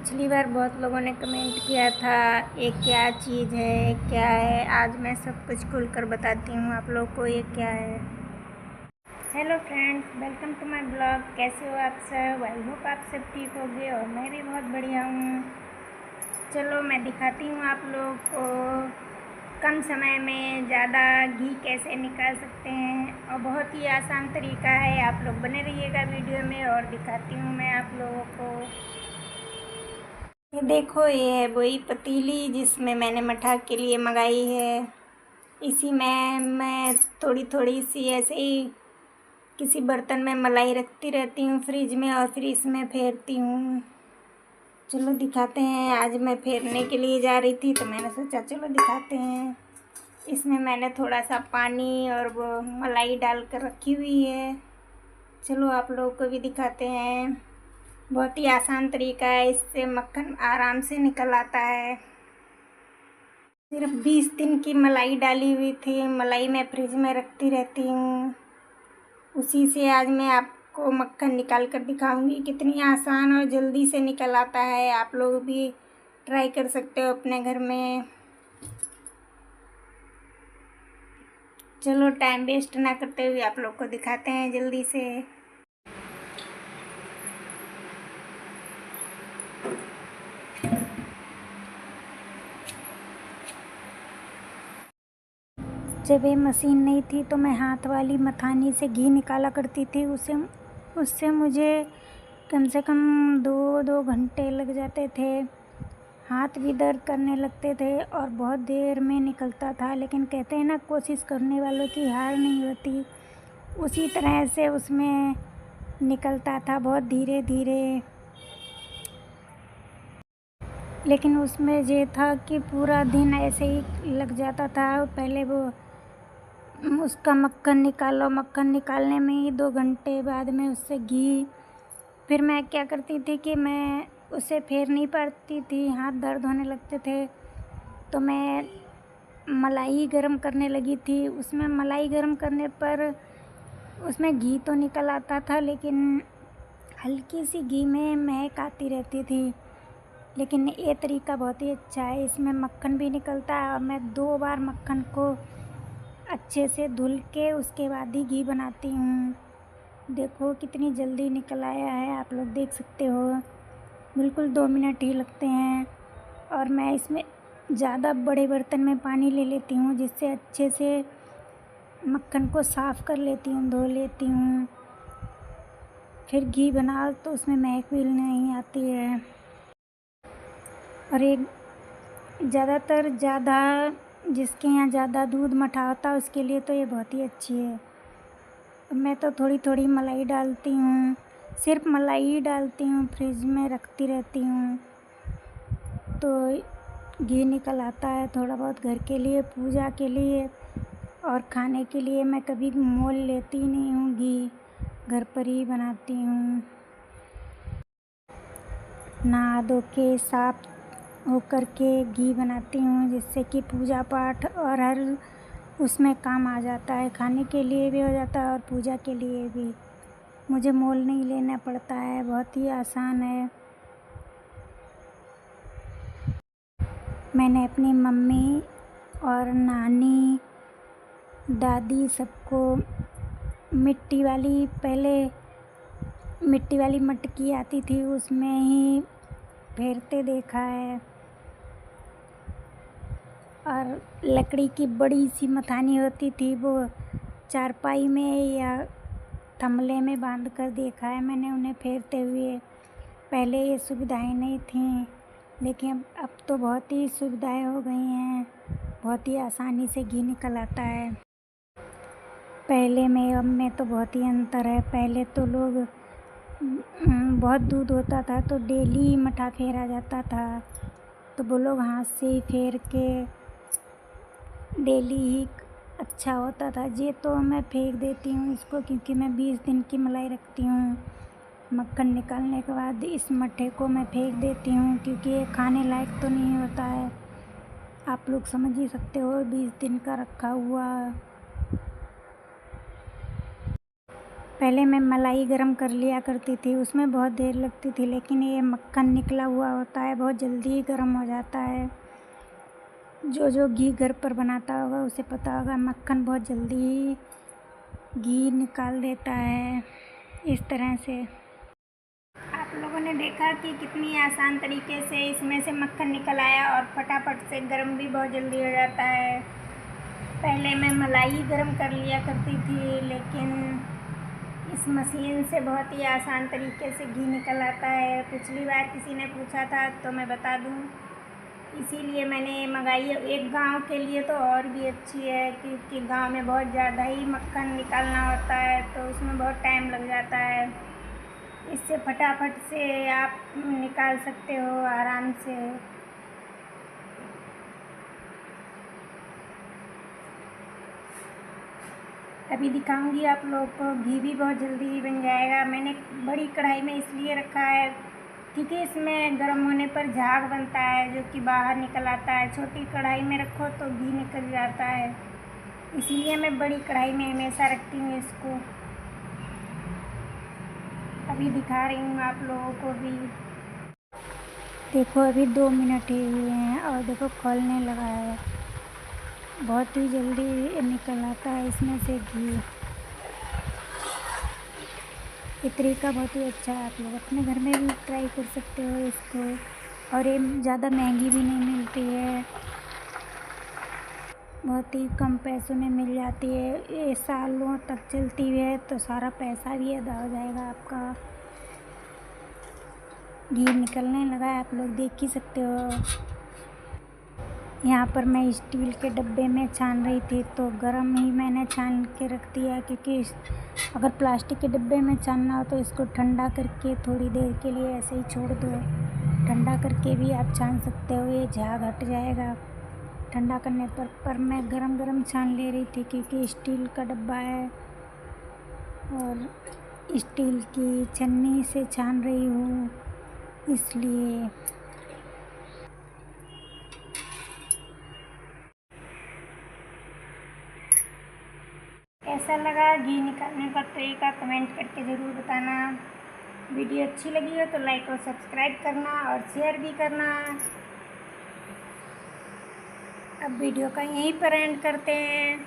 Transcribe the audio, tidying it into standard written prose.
पिछली बार बहुत लोगों ने कमेंट किया था ये क्या चीज़ है, क्या है। आज मैं सब कुछ खुल कर बताती हूँ आप लोग को ये क्या है। Hello friends, welcome to my blog. कैसे हो आप सब? आई होप आप सब ठीक होंगे और मैं भी बहुत बढ़िया हूँ। चलो मैं दिखाती हूँ आप लोग को कम समय में ज़्यादा घी कैसे निकाल सकते हैं, और बहुत ही आसान तरीका है। आप लोग बने रहिएगा वीडियो में और दिखाती हूँ मैं आप लोगों को। ये देखो, ये है वही पतीली जिसमें मैंने मठा के लिए मंगाई है। इसी में मैं थोड़ी थोड़ी सी ऐसे ही किसी बर्तन में मलाई रखती रहती हूँ फ्रिज में, और फिर इसमें फेरती हूँ। चलो दिखाते हैं। आज मैं फेरने के लिए जा रही थी तो मैंने सोचा चलो दिखाते हैं। इसमें मैंने थोड़ा सा पानी और वो मलाई डाल कर रखी हुई है। चलो आप लोगों को भी दिखाते हैं। बहुत ही आसान तरीका है, इससे मक्खन आराम से निकल आता है। सिर्फ 20 दिन की मलाई डाली हुई थी। मलाई मैं फ्रिज में रखती रहती हूँ, उसी से आज मैं आपको मक्खन निकाल कर दिखाऊंगी। कितनी आसान और जल्दी से निकल आता है। आप लोग भी ट्राई कर सकते हो अपने घर में। चलो टाइम वेस्ट ना करते हुए आप लोग को दिखाते हैं जल्दी से। जब ये मशीन नहीं थी तो मैं हाथ वाली मथानी से घी निकाला करती थी। उससे मुझे कम से कम 2 घंटे लग जाते थे। हाथ भी दर्द करने लगते थे और बहुत देर में निकलता था। लेकिन कहते हैं ना, कोशिश करने वालों की हार नहीं होती। उसी तरह से उसमें निकलता था, बहुत धीरे धीरे। लेकिन उसमें ये था कि पूरा दिन ऐसे ही लग जाता था। पहले वो उसका मक्खन निकालो, मक्खन निकालने में ही 2 घंटे बाद में उससे घी। फिर मैं क्या करती थी कि मैं उसे फेर नहीं पाती थी, हाथ दर्द होने लगते थे। तो मैं मलाई गरम करने लगी थी। उसमें मलाई गरम करने पर उसमें घी तो निकल आता था, लेकिन हल्की सी घी में महक आती रहती थी। लेकिन ये तरीका बहुत ही अच्छा है, इसमें मक्खन भी निकलता है। और मैं 2 बार मक्खन को अच्छे से धुल के उसके बाद ही घी बनाती हूँ। देखो कितनी जल्दी निकल आया है, आप लोग देख सकते हो। बिल्कुल 2 मिनट ही लगते हैं। और मैं इसमें ज़्यादा बड़े बर्तन में पानी ले लेती हूँ, जिससे अच्छे से मक्खन को साफ़ कर लेती हूँ, धो लेती हूँ। फिर घी बनाओ तो उसमें महक भी नहीं आती है। और एक ज़्यादा जिसके यहाँ ज़्यादा दूध मठा होता है उसके लिए तो ये बहुत ही अच्छी है। मैं तो थोड़ी थोड़ी मलाई डालती हूँ, सिर्फ मलाई ही डालती हूँ, फ्रिज में रखती रहती हूँ तो घी निकल आता है थोड़ा बहुत। घर के लिए, पूजा के लिए और खाने के लिए मैं कभी मोल लेती नहीं हूँ घी, घर पर ही बनाती हूँ। नहा धो के साफ होकर के घी बनाती हूँ, जिससे कि पूजा पाठ और हर उसमें काम आ जाता है। खाने के लिए भी हो जाता है और पूजा के लिए भी। मुझे मोल नहीं लेना पड़ता है, बहुत ही आसान है। मैंने अपनी मम्मी और नानी, दादी सबको पहले मिट्टी वाली मटकी आती थी, उसमें ही फेरते देखा है। और लकड़ी की बड़ी सी मथानी होती थी, वो चारपाई में या थमले में बांध कर देखा है मैंने उन्हें फेरते हुए। पहले ये सुविधाएं नहीं थीं, लेकिन अब तो बहुत ही सुविधाएं हो गई हैं। बहुत ही आसानी से घी निकल आता है। पहले में अब में तो बहुत ही अंतर है। पहले तो लोग बहुत दूध होता था तो डेली मठा फेरा जाता था, तो वो लोग हाथ से ही फेर के डेली ही अच्छा होता था। ये तो मैं फेंक देती हूँ इसको, क्योंकि मैं 20 दिन की मलाई रखती हूँ। मक्खन निकालने के बाद इस मट्ठे को मैं फेंक देती हूँ, क्योंकि ये खाने लायक तो नहीं होता है। आप लोग समझ ही सकते हो, 20 दिन का रखा हुआ। पहले मैं मलाई गरम कर लिया करती थी, उसमें बहुत देर लगती थी, लेकिन ये मक्खन निकला हुआ होता है, बहुत जल्दी ही गरम हो जाता है। जो घी घर पर बनाता होगा उसे पता होगा, मक्खन बहुत जल्दी घी निकाल देता है इस तरह से। आप लोगों ने देखा कि कितनी आसान तरीके से इसमें से मक्खन निकल आया और फटाफट से गर्म भी बहुत जल्दी हो जाता है। पहले मैं मलाई गरम कर लिया करती थी, लेकिन इस मशीन से बहुत ही आसान तरीके से घी निकल आता है। पिछली बार किसी ने पूछा था तो मैं बता दूं, इसीलिए मैंने मंगाई है। एक गांव के लिए तो और भी अच्छी है, क्योंकि गांव में बहुत ज़्यादा ही मक्खन निकालना होता है तो उसमें बहुत टाइम लग जाता है। इससे फटाफट से आप निकाल सकते हो आराम से। अभी दिखाऊंगी आप लोगों को, घी भी बहुत जल्दी ही बन जाएगा। मैंने बड़ी कढ़ाई में इसलिए रखा है क्योंकि इसमें गर्म होने पर झाग बनता है जो कि बाहर निकल आता है। छोटी कढ़ाई में रखो तो घी निकल जाता है, इसीलिए मैं बड़ी कढ़ाई में हमेशा रखती हूँ इसको। अभी दिखा रही हूँ आप लोगों को भी। देखो अभी 2 मिनट ही हुए हैं और देखो खौलने लगा है, बहुत ही जल्दी निकल आता है इसमें से घी। ये तरीका बहुत ही अच्छा है, आप लोग अपने घर में भी ट्राई कर सकते हो इसको। और ये ज़्यादा महंगी भी नहीं मिलती है, बहुत ही कम पैसों में मिल जाती है। ये सालों तक चलती है तो सारा पैसा भी अदा हो जाएगा आपका। घी निकलने लगा है, आप लोग देख ही सकते हो। यहाँ पर मैं स्टील के डब्बे में छान रही थी तो गरम ही मैंने छान के रख दिया, क्योंकि अगर प्लास्टिक के डब्बे में छानना हो तो इसको ठंडा करके थोड़ी देर के लिए ऐसे ही छोड़ दो। ठंडा करके भी आप छान सकते हो, ये झाग हट जाएगा ठंडा करने पर मैं गरम गरम छान ले रही थी क्योंकि स्टील का डब्बा है और स्टील की छन्नी से छान रही हूँ, इसलिए। कैसा लगा घी निकालने का तरीका कमेंट करके ज़रूर बताना। वीडियो अच्छी लगी हो तो लाइक और सब्सक्राइब करना और शेयर भी करना। अब वीडियो का यहीं पर एंड करते हैं।